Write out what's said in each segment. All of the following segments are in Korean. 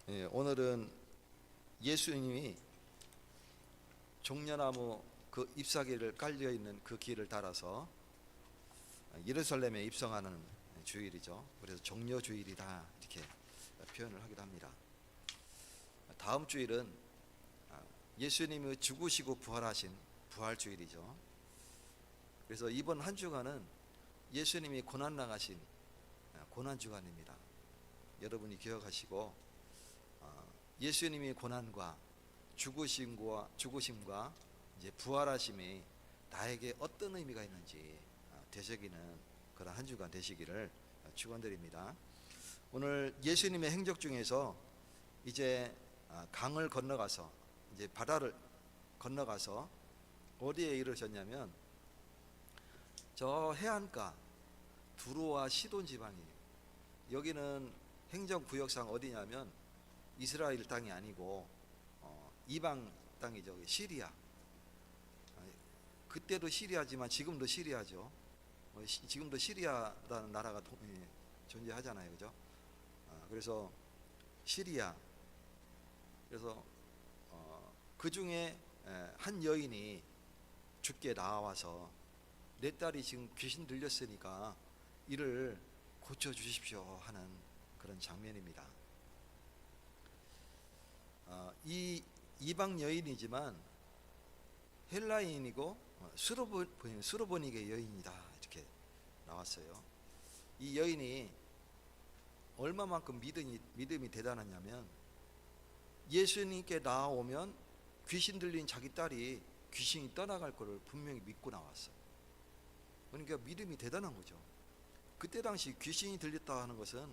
오늘은 예수님이 종려나무 그 잎사귀를 깔려 있는 그 길을 따라서 예루살렘에 입성하는 주일이죠. 그래서 종려주일이다 이렇게 표현을 하기도 합니다. 다음 주일은 예수님이 죽으시고 부활하신 부활주일이죠. 그래서 이번 한 주간은 예수님이 고난 당하신 고난주간입니다. 여러분이 기억하시고 예수님이 고난과 죽으심과 이제 부활하심이 나에게 어떤 의미가 있는지 되새기는 그런 한 주간 되시기를 축원드립니다. 오늘 예수님의 행적 중에서 이제 강을 건너가서 이제 바다를 건너가서 어디에 이르셨냐면 저 해안가 두로와 시돈 지방이에요. 여기는 행정구역상 어디냐면 이스라엘 땅이 아니고 이방 땅이죠. 시리아. 그때도 시리아지만 지금도 시리아죠. 지금도 시리아라는 나라가 존재하잖아요, 그죠? 그래서 시리아. 그래서 그 중에 한 여인이 죽게 나와서 내 딸이 지금 귀신 들렸으니까 이를 고쳐 주십시오 하는 그런 장면입니다. 이 이방 여인이지만 헬라인이고 수로보니게 여인이다 이렇게 나왔어요. 이 여인이 얼마만큼 믿음이 대단하냐면 예수님께 나오면 귀신 들린 자기 딸이 귀신이 떠나갈 것을 분명히 믿고 나왔어요. 그러니까 믿음이 대단한 거죠. 그때 당시 귀신이 들렸다 하는 것은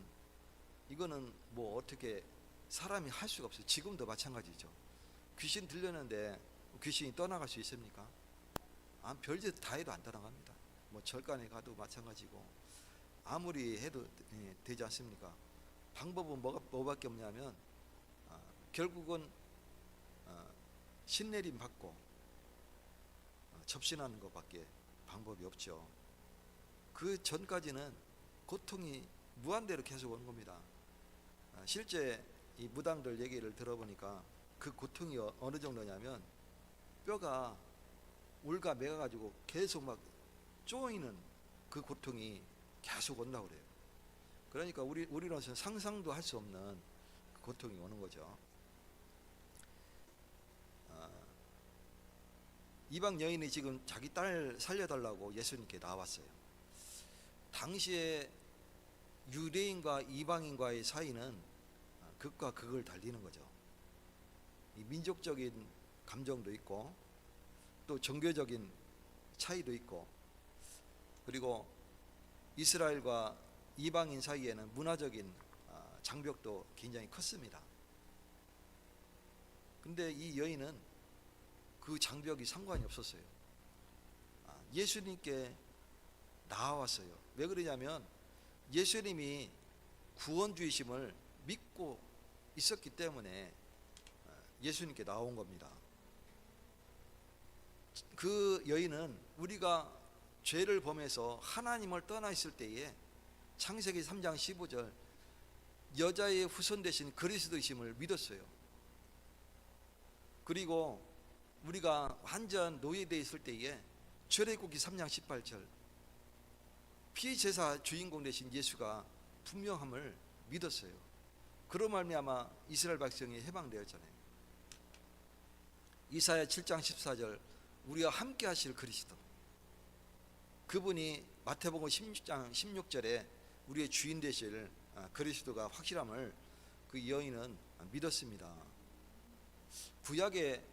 이거는 뭐 어떻게 사람이 할 수가 없어요. 지금도 마찬가지죠. 귀신 들렸는데 귀신이 떠나갈 수 있습니까? 별짓 다 해도 안 떠나갑니다. 뭐 절간에 가도 마찬가지고 아무리 해도 되지 않습니까? 방법은 뭐밖에 없냐면 결국은 신내림 받고 접신하는 것밖에 방법이 없죠. 그 전까지는 고통이 무한대로 계속 오는 겁니다. 실제 이 무당들 얘기를 들어보니까 그 고통이 어느 정도냐면 뼈가 울가 매가 가지고 계속 막 쪼이는 그 고통이 계속 온다고 그래요. 그러니까 우리로서는 상상도 할 수 없는 그 고통이 오는 거죠. 이방 여인이 지금 자기 딸 살려달라고 예수님께 나왔어요. 당시에 유대인과 이방인과의 사이는 극과 극을 달리는 거죠. 이 민족적인 감정도 있고 또 종교적인 차이도 있고 그리고 이스라엘과 이방인 사이에는 문화적인 장벽도 굉장히 컸습니다. 근데 이 여인은 그 장벽이 상관이 없었어요. 예수님께 나왔어요. 왜 그러냐면 예수님이 구원주이심을 믿고 있었기 때문에 예수님께 나온 겁니다. 그 여인은 우리가 죄를 범해서 하나님을 떠나 있을 때에 창세기 3장 15절 여자의 후손 되신 그리스도이심을 믿었어요. 그리고 우리가 완전 노예되어 있을 때에 출애굽기 3장 18절 피제사 주인공 되신 예수가 분명함을 믿었어요. 그로 말미암아 이스라엘 백성이 해방되었잖아요. 이사야 7장 14절 우리와 함께 하실 그리스도 그분이 마태복음 16장 16절에 우리의 주인 되실 그리스도가 확실함을 그 여인은 믿었습니다. 구약의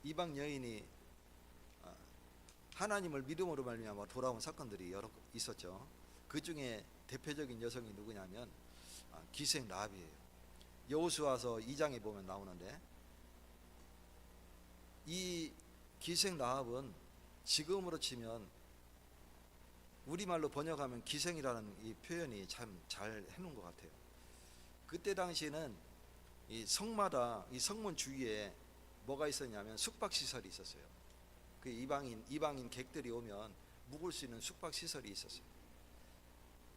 이방 여인이 하나님을 믿음으로 말미암아 돌아온 사건들이 여러 있었죠. 그 중에 대표적인 여성이 누구냐면 기생 라합이에요. 여호수아서 2장에 보면 나오는데 이 기생 라합은 지금으로 치면 우리말로 번역하면 기생이라는 이 표현이 참 잘 해놓은 것 같아요. 그때 당시에는 이 성마다 이 성문 주위에 뭐가 있었냐면 숙박시설이 있었어요. 그 이방인 객들이 오면 묵을 수 있는 숙박시설이 있었어요.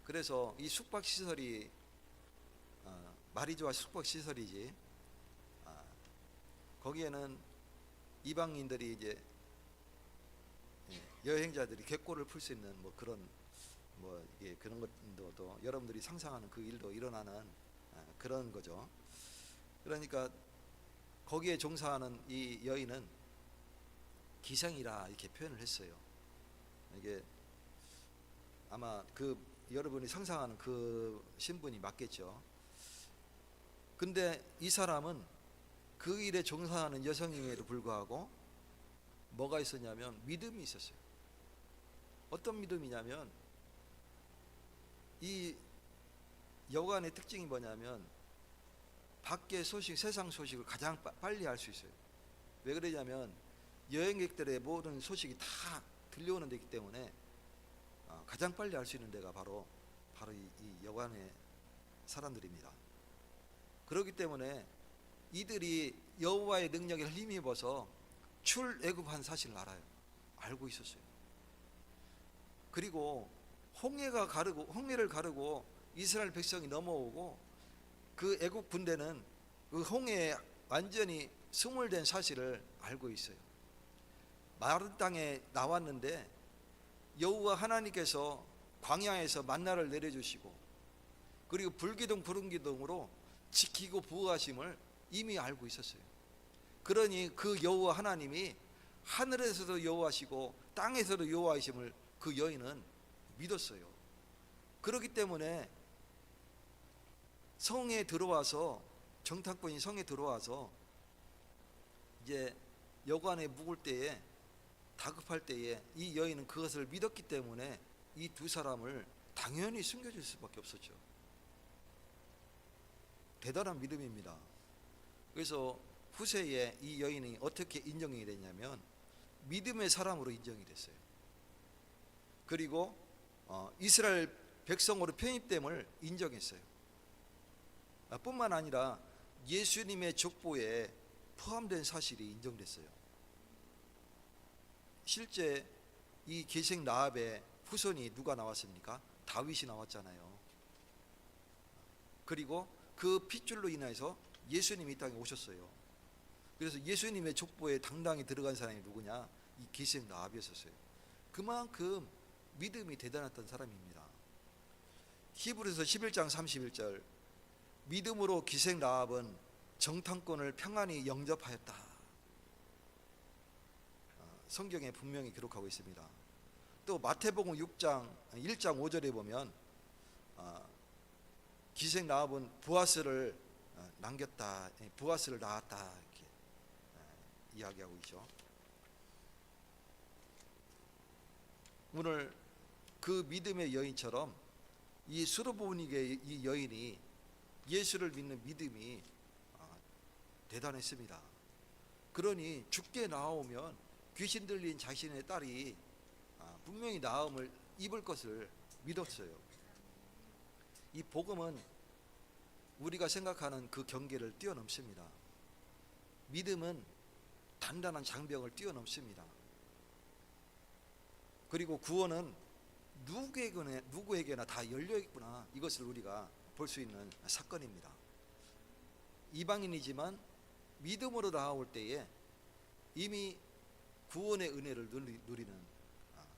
그래서 이 숙박시설이 마리조아 숙박 시설이지. 거기에는 이방인들이 이제 여행자들이 객고를 풀 수 있는 뭐 그런 그런 것도 여러분들이 상상하는 그 일도 일어나는 그런 거죠. 그러니까 거기에 종사하는 이 여인은 기생이라 이렇게 표현을 했어요. 이게 아마 그 여러분이 상상하는 그 신분이 맞겠죠. 근데 이 사람은 그 일에 종사하는 여성임에도 불구하고 뭐가 있었냐면 믿음이 있었어요. 어떤 믿음이냐면 이 여관의 특징이 뭐냐면 밖의 소식, 세상 소식을 가장 빨리 알 수 있어요. 왜 그러냐면 여행객들의 모든 소식이 다 들려오는 데이기 때문에 가장 빨리 알 수 있는 데가 바로 이 여관의 사람들입니다. 그렇기 때문에 이들이 여호와의 능력에 힘입어서 출애굽한 사실을 알고 있었어요. 그리고 홍해를 가르고 이스라엘 백성이 넘어오고 그 애국 군대는 그 홍해에 완전히 스물된 사실을 알고 있어요. 마른 땅에 나왔는데 여호와 하나님께서 광야에서 만나를 내려주시고 그리고 불기둥 구름기둥으로 지키고 보호하심을 이미 알고 있었어요. 그러니 그 여호와 하나님이 하늘에서도 여호와시고 땅에서도 여호와이심을 그 여인은 믿었어요. 그렇기 때문에 성에 들어와서 정탐꾼이 성에 들어와서 이제 여관에 묵을 때에 다급할 때에 이 여인은 그것을 믿었기 때문에 이 두 사람을 당연히 숨겨줄 수밖에 없었죠. 대단한 믿음입니다. 그래서 후세에 이 여인이 어떻게 인정이 됐냐면 믿음의 사람으로 인정이 됐어요. 그리고 이스라엘 백성으로 편입됨을 인정했어요. 뿐만 아니라 예수님의 족보에 포함된 사실이 인정됐어요. 실제 이 계생 라합의 후손이 누가 나왔습니까? 다윗이 나왔잖아요. 그리고 그 핏줄로 인해서 예수님이 이 땅에 오셨어요. 그래서 예수님의 족보에 당당히 들어간 사람이 누구냐? 이 계생 라합이었어요. 그만큼 믿음이 대단했던 사람입니다. 히브리서 11장 31절 믿음으로 기생 라합은 정탐꾼을 평안히 영접하였다. 성경에 분명히 기록하고 있습니다. 또 마태복음 1장 5절에 보면 기생 라합은 보아스를 남겼다, 보아스를 낳았다 이렇게 이야기하고 있죠. 오늘 그 믿음의 여인처럼 이 수르보니게의 이 여인이 예수를 믿는 믿음이 대단했습니다. 그러니 죽게 나오면 귀신 들린 자신의 딸이 분명히 나음을 입을 것을 믿었어요. 이 복음은 우리가 생각하는 그 경계를 뛰어넘습니다. 믿음은 단단한 장벽을 뛰어넘습니다. 그리고 구원은 누구에게나 다 열려있구나, 이것을 우리가 볼 수 있는 사건입니다. 이방인이지만 믿음으로 나아올 때에 이미 구원의 은혜를 누리는,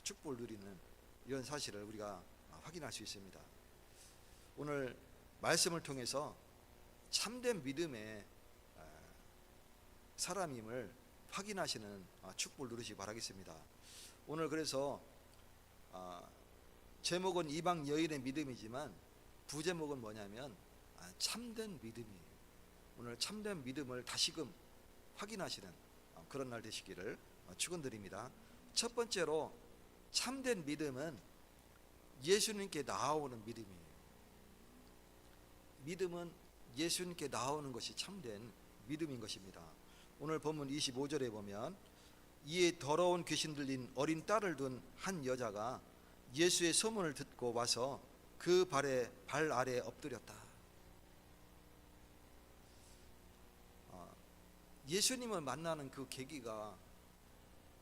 축복을 누리는 이런 사실을 우리가 확인할 수 있습니다. 오늘 말씀을 통해서 참된 믿음의 사람임을 확인하시는 축복을 누리시기 바라겠습니다. 오늘 그래서 제목은 이방 여인의 믿음이지만 부제목은 뭐냐면 참된 믿음이에요. 오늘 참된 믿음을 다시금 확인하시는 그런 날 되시기를 축원드립니다. 첫 번째로 참된 믿음은 예수님께 나아오는 믿음이에요. 믿음은 예수님께 나아오는 것이 참된 믿음인 것입니다. 오늘 본문 25절에 보면 이에 더러운 귀신 들린 어린 딸을 둔 한 여자가 예수의 소문을 듣고 와서 그 발 아래 엎드렸다. 예수님을 만나는 그 계기가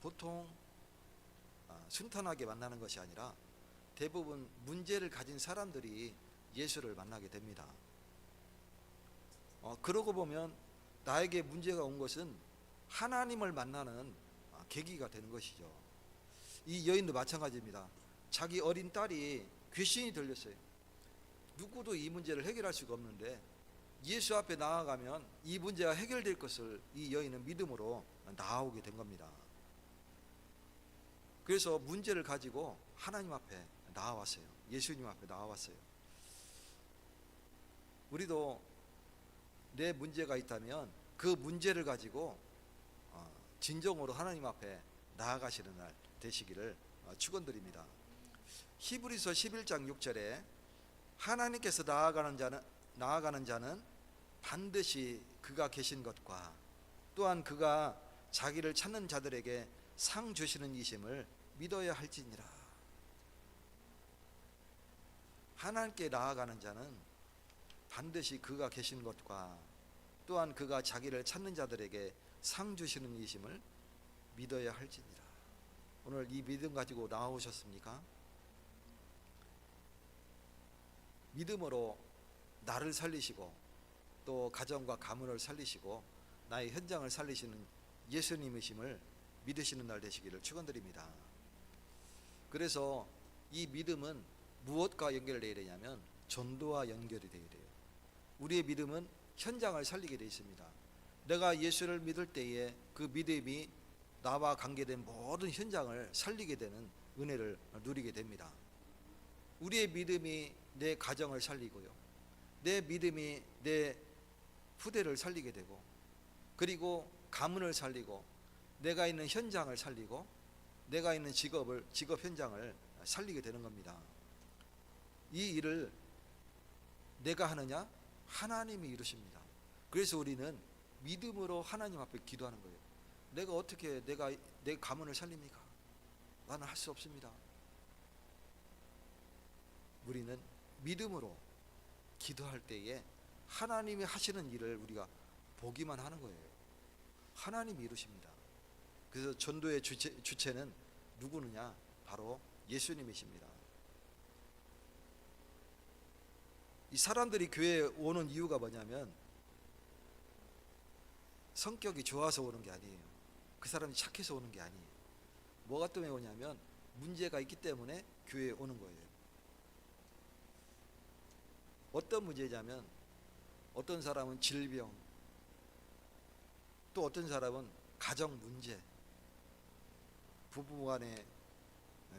보통 순탄하게 만나는 것이 아니라 대부분 문제를 가진 사람들이 예수를 만나게 됩니다. 그러고 보면 나에게 문제가 온 것은 하나님을 만나는 계기가 되는 것이죠. 이 여인도 마찬가지입니다. 자기 어린 딸이 귀신이 들렸어요. 누구도 이 문제를 해결할 수가 없는데 예수 앞에 나아가면 이 문제가 해결될 것을 이 여인은 믿음으로 나아오게 된 겁니다. 그래서 문제를 가지고 하나님 앞에 나아왔어요. 예수님 앞에 나아왔어요. 우리도 내 문제가 있다면 그 문제를 가지고 진정으로 하나님 앞에 나아가시는 날 되시기를 축원드립니다. 히브리서 11장 6절에 하나님께서 나아가는 자는 반드시 그가 계신 것과 또한 그가 자기를 찾는 자들에게 상 주시는 이심을 믿어야 할지니라. 하나님께 나아가는 자는 반드시 그가 계신 것과 또한 그가 자기를 찾는 자들에게 상 주시는 이심을 믿어야 할지니라. 오늘 이 믿음 가지고 나오셨습니까? 믿음으로 나를 살리시고 또 가정과 가문을 살리시고 나의 현장을 살리시는 예수님이심을 믿으시는 날 되시기를 축원드립니다. 그래서 이 믿음은 무엇과 연결되어야 되냐면 전도와 연결이 되어야 돼요. 우리의 믿음은 현장을 살리게 되어 있습니다. 내가 예수를 믿을 때에 그 믿음이 나와 관계된 모든 현장을 살리게 되는 은혜를 누리게 됩니다. 우리의 믿음이 내 가정을 살리고요, 내 믿음이 내 후대를 살리게 되고, 그리고 가문을 살리고, 내가 있는 현장을 살리고, 내가 있는 직업 현장을 살리게 되는 겁니다. 이 일을 내가 하느냐? 하나님이 이루십니다. 그래서 우리는 믿음으로 하나님 앞에 기도하는 거예요. 내가 어떻게 내 가문을 살립니까? 나는 할 수 없습니다. 우리는 믿음으로 기도할 때에 하나님이 하시는 일을 우리가 보기만 하는 거예요. 하나님이 이루십니다. 그래서 전도의 주체는 누구느냐? 바로 예수님이십니다. 이 사람들이 교회에 오는 이유가 뭐냐면 성격이 좋아서 오는 게 아니에요. 그 사람이 착해서 오는 게 아니에요. 뭐가 때문에 오냐면 문제가 있기 때문에 교회에 오는 거예요. 어떤 문제냐면 어떤 사람은 질병, 또 어떤 사람은 가정 문제, 부부 간의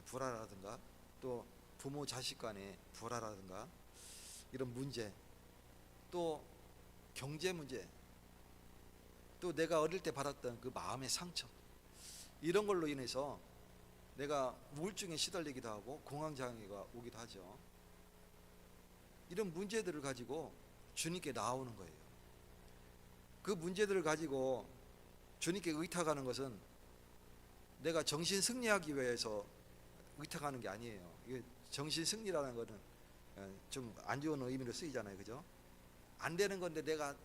불화라든가 또 부모 자식 간의 불화라든가 이런 문제, 또 경제 문제, 또 내가 어릴 때 받았던 그 마음의 상처, 이런 걸로 인해서 내가 우울증에 시달리기도 하고 공황장애가 오기도 하죠. 이런 문제들을 가지고 주님께 나오는 거예요. 그 문제들을 가지고 주님께 의탁하는 것은 내가 정신 승리하기 위해서 의탁하는 게 아니에요. 이게 정신 승리라는 거는 좀 안 좋은 의미로 쓰이잖아요, 그죠? 안 되는 건데 내가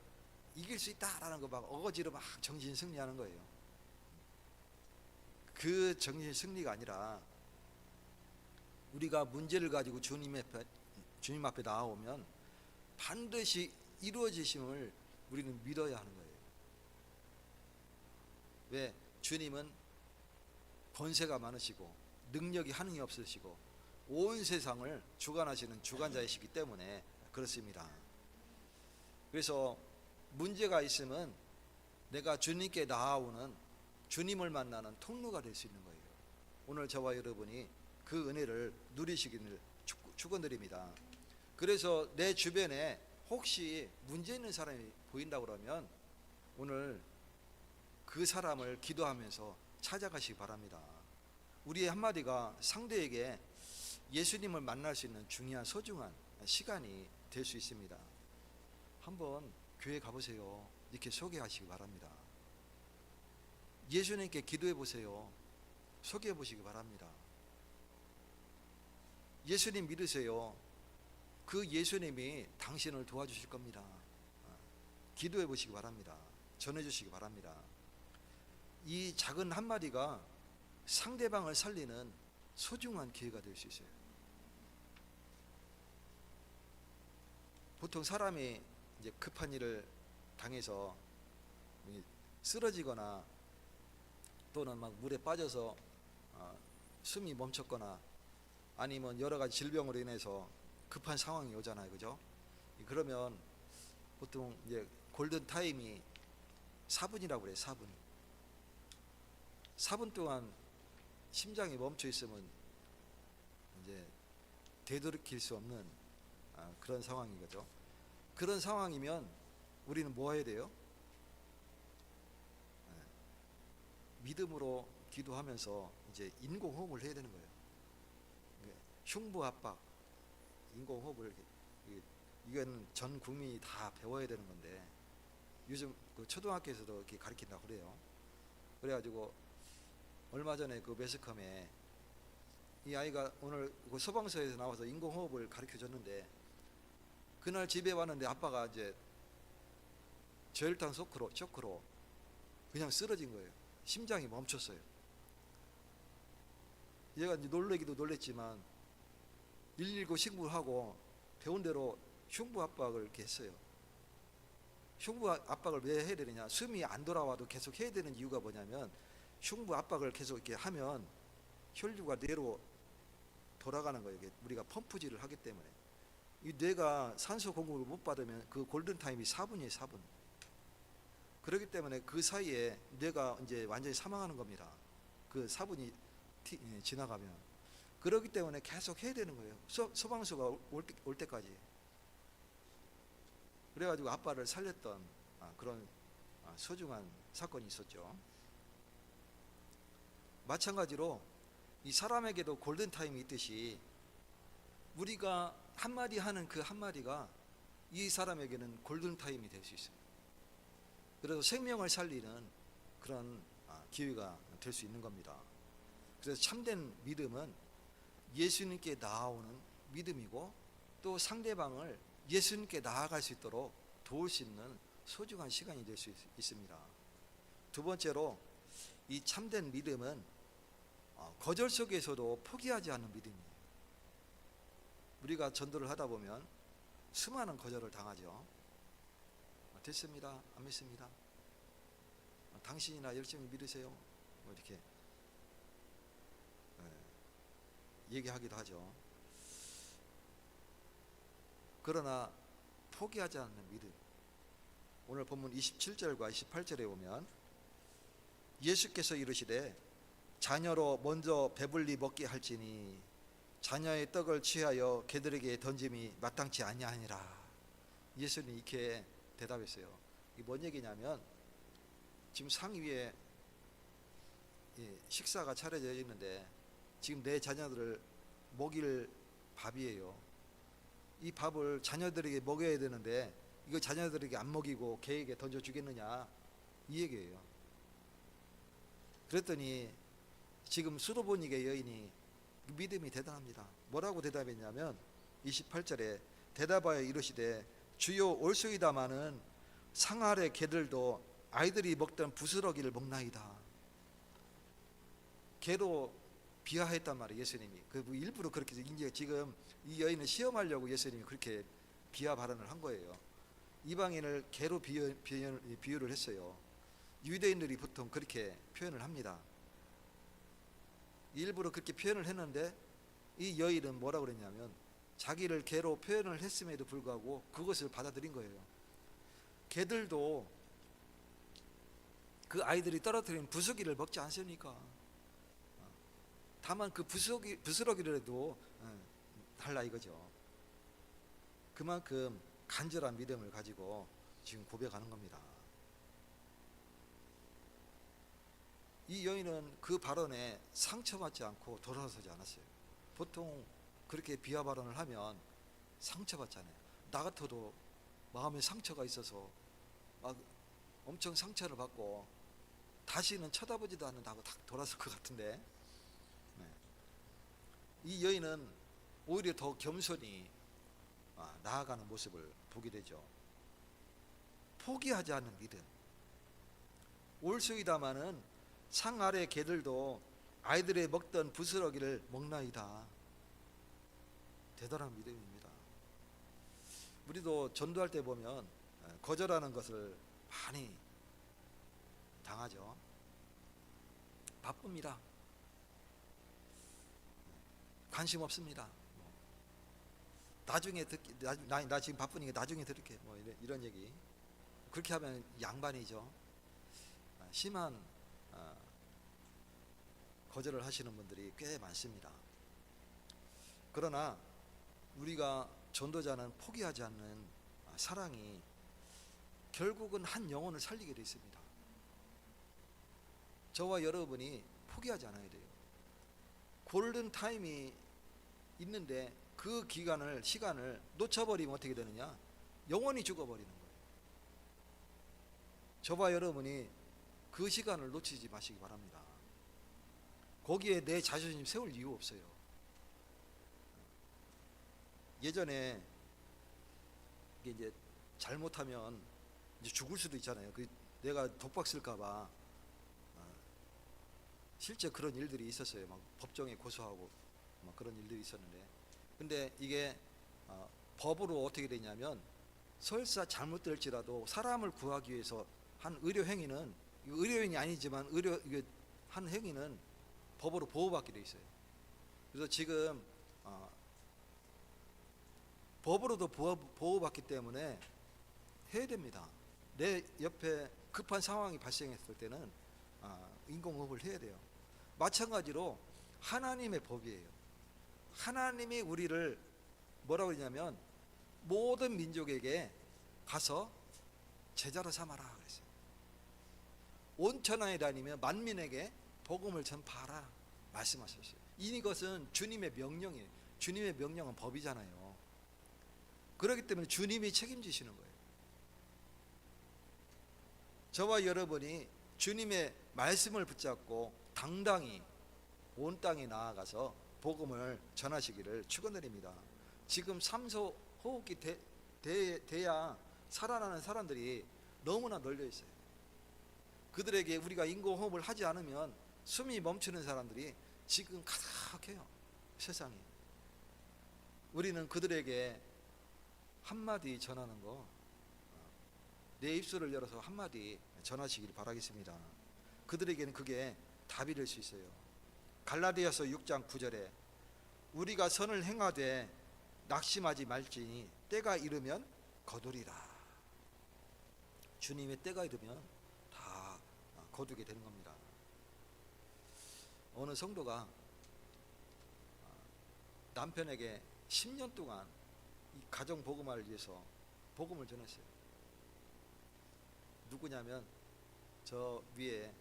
이길 수 있다라는 거 막 어거지로 막 정신 승리하는 거예요. 그 정신 승리가 아니라 우리가 문제를 가지고 주님 앞에 나오면 반드시 이루어지심을 우리는 믿어야 하는 거예요. 왜? 주님은 권세가 많으시고 능력이 한이 없으시고 온 세상을 주관하시는 주관자이시기 때문에 그렇습니다. 그래서 문제가 있으면 내가 주님께 나아오는, 주님을 만나는 통로가 될 수 있는 거예요. 오늘 저와 여러분이 그 은혜를 누리시기를 축원드립니다. 그래서 내 주변에 혹시 문제 있는 사람이 보인다 그러면 오늘 그 사람을 기도하면서 찾아가시기 바랍니다. 우리의 한마디가 상대에게 예수님을 만날 수 있는 중요한 소중한 시간이 될 수 있습니다. 한번 교회 가보세요. 이렇게 소개하시기 바랍니다. 예수님께 기도해 보세요. 소개해 보시기 바랍니다. 예수님 믿으세요. 그 예수님이 당신을 도와주실 겁니다. 기도해 보시기 바랍니다. 전해 주시기 바랍니다. 이 작은 한마디가 상대방을 살리는 소중한 기회가 될 수 있어요. 보통 사람이 이제 급한 일을 당해서 쓰러지거나 또는 막 물에 빠져서 숨이 멈췄거나 아니면 여러 가지 질병으로 인해서 급한 상황이 오잖아요, 그죠? 그러면 보통 이제 골든 타임이 4분이라고 그래요. 4분. 4분 동안 심장이 멈춰 있으면 이제 되돌이킬 수 없는 그런 상황인 거죠. 그런 상황이면 우리는 뭐 해야 돼요? 믿음으로 기도하면서 이제 인공호흡을 해야 되는 거예요. 흉부 압박, 인공호흡을 이건 전 국민이 다 배워야 되는 건데 요즘 그 초등학교에서도 이렇게 가르친다고 그래요. 그래가지고 얼마 전에 그 매스컴에 이 아이가 오늘 그 소방서에서 나와서 인공호흡을 가르쳐 줬는데 그날 집에 왔는데 아빠가 이제 저혈당 쇼크로 그냥 쓰러진 거예요. 심장이 멈췄어요. 얘가 이제 놀래기도 놀랬지만 119 신고하고 배운 대로 흉부 압박을 이렇게 했어요. 흉부 압박을 왜 해야 되느냐? 숨이 안 돌아와도 계속 해야 되는 이유가 뭐냐면 흉부 압박을 계속 이렇게 하면 혈류가 뇌로 돌아가는 거예요. 우리가 펌프질을 하기 때문에 이 뇌가 산소 공급을 못 받으면 그 골든 타임이 4분이에요. 4분. 그렇기 때문에 그 사이에 뇌가 이제 완전히 사망하는 겁니다. 그 4분이 지나가면. 그렇기 때문에 계속 해야 되는 거예요. 소방서가 올 때까지. 그래가지고 아빠를 살렸던 그런 소중한 사건이 있었죠. 마찬가지로 이 사람에게도 골든 타임이 있듯이 우리가 한마디 하는 그 한마디가 이 사람에게는 골든 타임이 될 수 있습니다. 그래서 생명을 살리는 그런 기회가 될 수 있는 겁니다. 그래서 참된 믿음은 예수님께 나아오는 믿음이고 또 상대방을 예수님께 나아갈 수 있도록 도울 수 있는 소중한 시간이 될 수 있습니다. 두 번째로 이 참된 믿음은 거절 속에서도 포기하지 않는 믿음이에요. 우리가 전도를 하다 보면 수많은 거절을 당하죠. 됐습니다. 안 믿습니다. 당신이나 열심히 믿으세요. 뭐 이렇게 얘기하기도 하죠. 그러나 포기하지 않는 믿음. 오늘 본문 27절과 28절에 보면 예수께서 이르시되 자녀로 먼저 배불리 먹게 할지니 자녀의 떡을 취하여 개들에게 던짐이 마땅치 아니하니라. 예수님이 이렇게 대답했어요. 이게 뭔 얘기냐면 지금 상 위에 식사가 차려져 있는데 지금 내 자녀들을 먹일 밥이에요. 이 밥을 자녀들에게 먹여야 되는데 이거 자녀들에게 안 먹이고 개에게 던져주겠느냐, 이 얘기예요. 그랬더니 지금 수로보니게 여인이 믿음이 대단합니다. 뭐라고 대답했냐면 28절에 대답하여 이르시되 주여 올소이다마는 상 아래 개들도 아이들이 먹던 부스러기를 먹나이다. 개로 비하했단 말이에요. 예수님이 일부러 그렇게 이제 지금 이 여인을 시험하려고 예수님이 그렇게 비하 발언을 한 거예요. 이방인을 개로 비유를 했어요. 유대인들이 보통 그렇게 표현을 합니다. 일부러 그렇게 표현을 했는데 이 여인은 뭐라고 그랬냐면 자기를 개로 표현을 했음에도 불구하고 그것을 받아들인 거예요. 개들도 그 아이들이 떨어뜨린 부스러기를 먹지 않습니까? 다만 그 부스러기라도 달라 이거죠. 그만큼 간절한 믿음을 가지고 지금 고백하는 겁니다. 이 여인은 그 발언에 상처받지 않고 돌아서지 않았어요. 보통 그렇게 비하 발언을 하면 상처받잖아요. 나 같아도 마음에 상처가 있어서 막 엄청 상처를 받고 다시는 쳐다보지도 않는다고 딱 돌아설 것 같은데, 이 여인은 오히려 더 겸손히 나아가는 모습을 보게 되죠. 포기하지 않는 믿음. 올소이다마는 상 아래 개들도 아이들의 먹던 부스러기를 먹나이다. 대단한 믿음입니다. 우리도 전도할 때 보면 거절하는 것을 많이 당하죠. 바쁩니다. 관심 없습니다. 나중에 듣기, 나 지금 바쁘니까 나중에 들을게. 뭐 이런 얘기. 그렇게 하면 양반이죠. 심한 거절을 하시는 분들이 꽤 많습니다. 그러나 우리가 전도자는 포기하지 않는 사랑이 결국은 한 영혼을 살리게 되어 있습니다. 저와 여러분이 포기하지 않아야 돼요. 골든 타임이 있는데 그 시간을 놓쳐버리면 어떻게 되느냐? 영원히 죽어버리는 거예요. 저와 여러분이 그 시간을 놓치지 마시기 바랍니다. 거기에 내 자존심 세울 이유 없어요. 예전에 이제 잘못하면 이제 죽을 수도 있잖아요. 내가 독박 쓸까봐 실제 그런 일들이 있었어요. 막 법정에 고소하고 막 그런 일들이 있었는데, 근데 이게 법으로 어떻게 되냐면 설사 잘못될지라도 사람을 구하기 위해서 한 의료 행위는 의료인이 아니지만 이게 한 행위는 법으로 보호받게 돼 있어요. 그래서 지금 법으로도 보호받기 때문에 해야 됩니다. 내 옆에 급한 상황이 발생했을 때는 인공호흡을 해야 돼요. 마찬가지로 하나님의 법이에요. 하나님이 우리를 뭐라고 그러냐면 모든 민족에게 가서 제자로 삼아라 그랬어요. 온 천하에 다니며 만민에게 복음을 전파하라 말씀하셨어요. 이것은 주님의 명령이에요. 주님의 명령은 법이잖아요. 그렇기 때문에 주님이 책임지시는 거예요. 저와 여러분이 주님의 말씀을 붙잡고 당당히 온 땅에 나아가서 복음을 전하시기를 축원드립니다. 지금 산소 호흡기 돼야 살아나는 사람들이 너무나 널려 있어요. 그들에게 우리가 인공호흡을 하지 않으면 숨이 멈추는 사람들이 지금 가득해요. 세상에. 우리는 그들에게 한마디 전하는 거, 내 입술을 열어서 한마디 전하시길 바라겠습니다. 그들에게는 그게 답이 될 수 있어요. 갈라디아서 6장 9절에 우리가 선을 행하되 낙심하지 말지니 때가 이르면 거두리라. 주님의 때가 이르면 다 거두게 되는 겁니다. 어느 성도가 남편에게 10년 동안 이 가정 복음화를 위해서 복음을 전했어요. 누구냐면 저 위에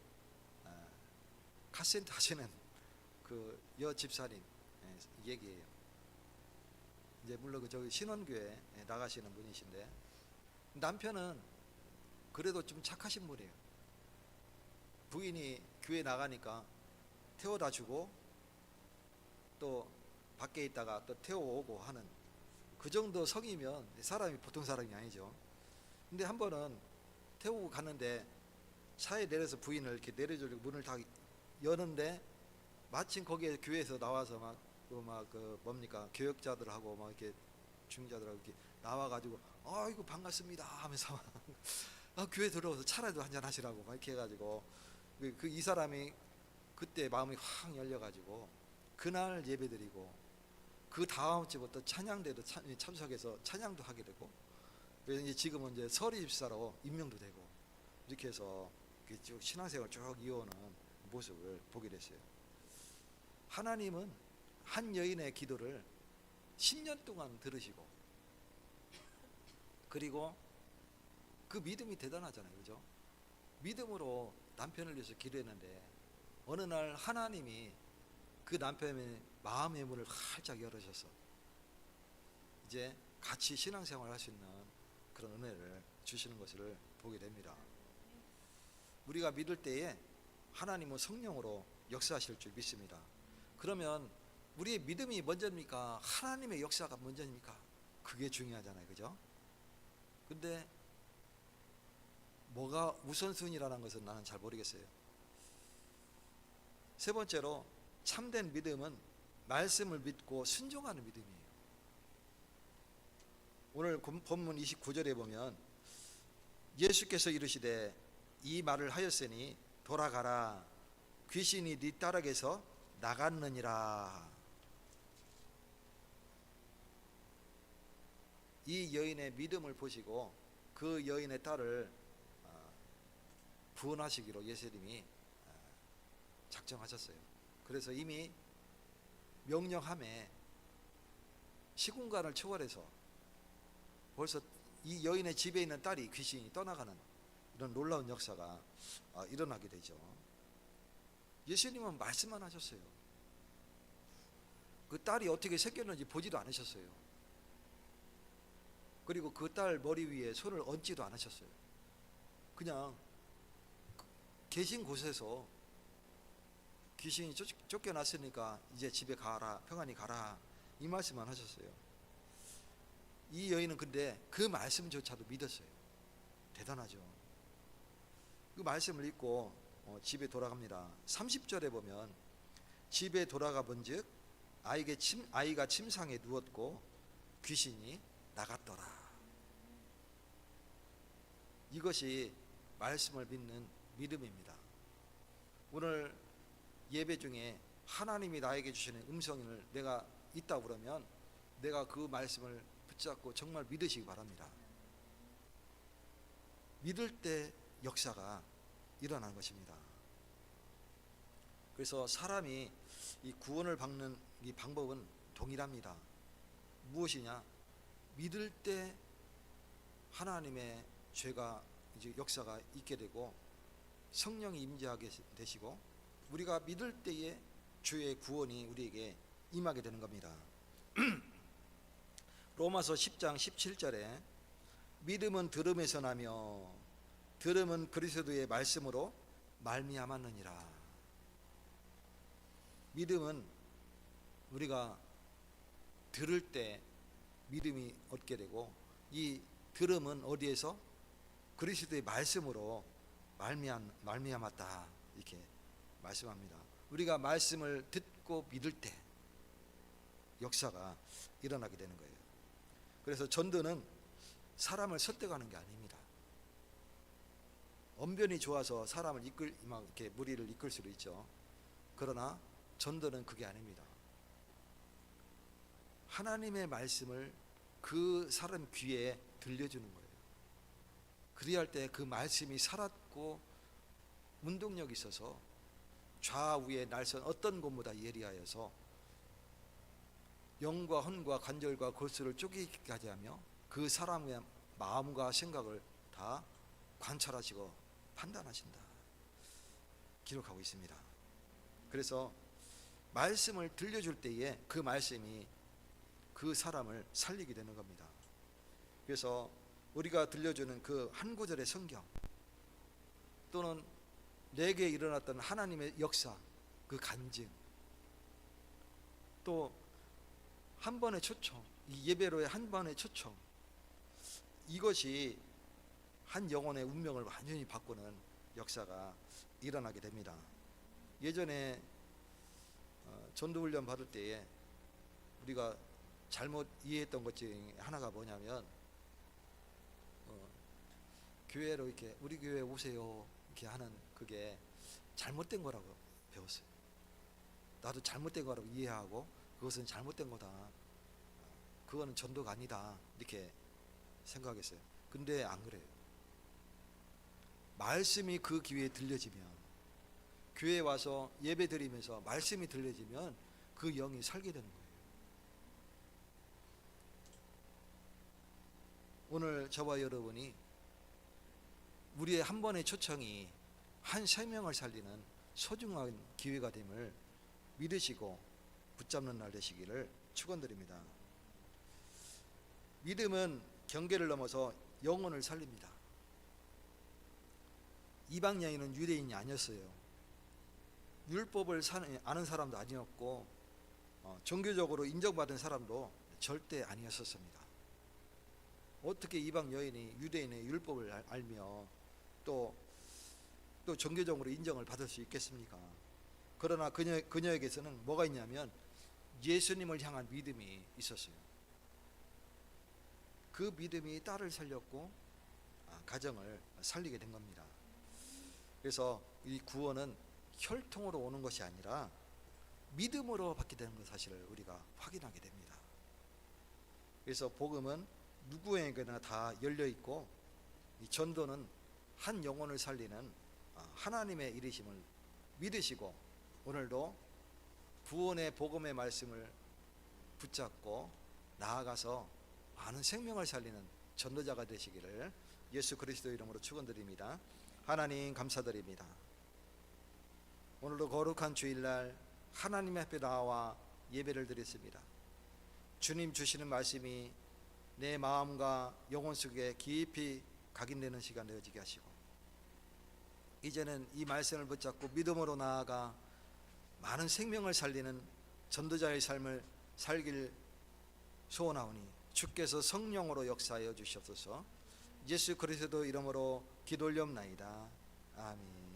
카센터 하시는 그 여 집사님 얘기예요. 이제 물론 저기 신원교회 나가시는 분이신데, 남편은 그래도 좀 착하신 분이에요. 부인이 교회 나가니까 태워다 주고 또 밖에 있다가 또 태워오고 하는 그 정도 성이면 사람이 보통 사람이 아니죠. 근데 한 번은 태우고 갔는데 차에 내려서 부인을 이렇게 내려주려고 문을 다 여는데 마침 거기에 교회에서 나와서 뭡니까 교역자들하고 막 이렇게 중자들하고 이렇게 나와가지고 아이고 반갑습니다 하면서 교회 들어와서 차라도 한잔 하시라고 막 이렇게 해가지고 이 사람이 그때 마음이 확 열려가지고 그날 예배드리고 그 다음 주부터 찬양대도 참석해서 찬양도 하게 되고, 그래서 이제 지금은 이제 서리 집사로 임명도 되고 이렇게 해서 쭉 신앙생활 쭉 이어오는 모습을 보게 됐어요. 하나님은 한 여인의 기도를 10년 동안 들으시고, 그리고 그 믿음이 대단하잖아요. 그죠? 믿음으로 남편을 위해서 기도했는데 어느 날 하나님이 그 남편의 마음의 문을 활짝 열으셔서 이제 같이 신앙생활 할 수 있는 그런 은혜를 주시는 것을 보게 됩니다. 우리가 믿을 때에 하나님은 성령으로 역사하실 줄 믿습니다. 그러면 우리의 믿음이 먼저입니까? 하나님의 역사가 먼저입니까? 그게 중요하잖아요. 그죠? 근데 뭐가 우선순위라는 것은 나는 잘 모르겠어요. 세 번째로 참된 믿음은 말씀을 믿고 순종하는 믿음이에요. 오늘 본문 29절에 보면 예수께서 이르시되 이 말을 하였으니 돌아가라, 귀신이 네 딸에게서 나갔느니라. 이 여인의 믿음을 보시고 그 여인의 딸을 구원하시기로 예수님이 작정하셨어요. 그래서 이미 명령함에 시공간을 초월해서 벌써 이 여인의 집에 있는 딸이 귀신이 떠나가는 이런 놀라운 역사가 일어나게 되죠. 예수님은 말씀만 하셨어요. 그 딸이 어떻게 생겼는지 보지도 않으셨어요. 그리고 그 딸 머리 위에 손을 얹지도 않으셨어요. 그냥 계신 곳에서 귀신이 쫓겨났으니까 이제 집에 가라, 평안히 가라, 이 말씀만 하셨어요. 이 여인은 근데 그 말씀조차도 믿었어요. 대단하죠. 그 말씀을 읽고 집에 돌아갑니다. 30절에 보면 집에 돌아가 본즉 아이가 침상에 누웠고 귀신이 나갔더라. 이것이 말씀을 믿는 믿음입니다. 오늘 예배 중에 하나님이 나에게 주시는 음성을 내가 있다 그러면 내가 그 말씀을 붙잡고 정말 믿으시기 바랍니다. 믿을 때 역사가 일어나는 것입니다. 그래서 사람이 이 구원을 받는 이 방법은 동일합니다. 무엇이냐? 믿을 때 하나님의 죄가 이제 역사가 있게 되고 성령이 임재하게 되시고 우리가 믿을 때에 주의 구원이 우리에게 임하게 되는 겁니다. 로마서 10장 17절에 믿음은 들음에서 나며 들음은 그리스도의 말씀으로 말미암았느니라. 믿음은 우리가 들을 때 믿음이 얻게 되고 이 들음은 어디에서? 그리스도의 말씀으로 말미암았다, 이렇게 말씀합니다. 우리가 말씀을 듣고 믿을 때 역사가 일어나게 되는 거예요. 그래서 전도는 사람을 설득하는 게 아닙니다. 언변이 좋아서 사람을 이렇게 무리를 이끌 수도 있죠. 그러나 전도는 그게 아닙니다. 하나님의 말씀을 그 사람 귀에 들려주는 거예요. 그리할 때 그 말씀이 살았고 운동력이 있어서 좌우의 날선 어떤 것보다 예리하여서 영과 혼과 관절과 골수를 쪼개기까지 하며 그 사람의 마음과 생각을 다 관찰하시고 판단하신다, 기록하고 있습니다. 그래서 말씀을 들려줄 때에 그 말씀이 그 사람을 살리게 되는 겁니다. 그래서 우리가 들려주는 그 한 구절의 성경 또는 내게 일어났던 하나님의 역사, 그 간증, 또 한 번의 초청, 이 예배로의 한 번의 초청, 이것이 한 영혼의 운명을 완전히 바꾸는 역사가 일어나게 됩니다. 예전에 전도훈련 받을 때에 우리가 잘못 이해했던 것 중에 하나가 뭐냐면 교회로 이렇게 우리 교회 오세요 이렇게 하는 그게 잘못된 거라고 배웠어요. 나도 잘못된 거라고 이해하고 그것은 잘못된 거다, 그거는 전도가 아니다, 이렇게 생각했어요. 근데 안 그래요. 말씀이 그 귀에 들려지면, 교회에 와서 예배 드리면서 말씀이 들려지면 그 영이 살게 되는 거예요. 오늘 저와 여러분이 우리의 한 번의 초청이 한 생명을 살리는 소중한 기회가 됨을 믿으시고 붙잡는 날 되시기를 축원드립니다. 믿음은 경계를 넘어서 영혼을 살립니다. 이방 여인은 유대인이 아니었어요. 율법을 아는 사람도 아니었고 종교적으로 인정받은 사람도 절대 아니었었습니다. 어떻게 이방 여인이 유대인의 율법을 알며 또 종교적으로 인정을 받을 수 있겠습니까? 그러나 그녀에게서는 뭐가 있냐면 예수님을 향한 믿음이 있었어요. 그 믿음이 딸을 살렸고 가정을 살리게 된 겁니다. 그래서 이 구원은 혈통으로 오는 것이 아니라 믿음으로 받게 되는 것 사실을 우리가 확인하게 됩니다. 그래서 복음은 누구에게나 다 열려 있고, 이 전도는 한 영혼을 살리는 하나님의 일이심을 믿으시고, 오늘도 구원의 복음의 말씀을 붙잡고 나아가서 많은 생명을 살리는 전도자가 되시기를 예수 그리스도 이름으로 축원드립니다. 하나님 감사드립니다. 오늘도 거룩한 주일날 하나님 앞에 나와 예배를 드렸습니다. 주님 주시는 말씀이 내 마음과 영혼 속에 깊이 각인되는 시간 되어지게 하시고, 이제는 이 말씀을 붙잡고 믿음으로 나아가 많은 생명을 살리는 전도자의 삶을 살길 소원하오니 주께서 성령으로 역사하여 주시옵소서. 예수 그리스도 이름으로 기도 올리옵나이다. 아멘.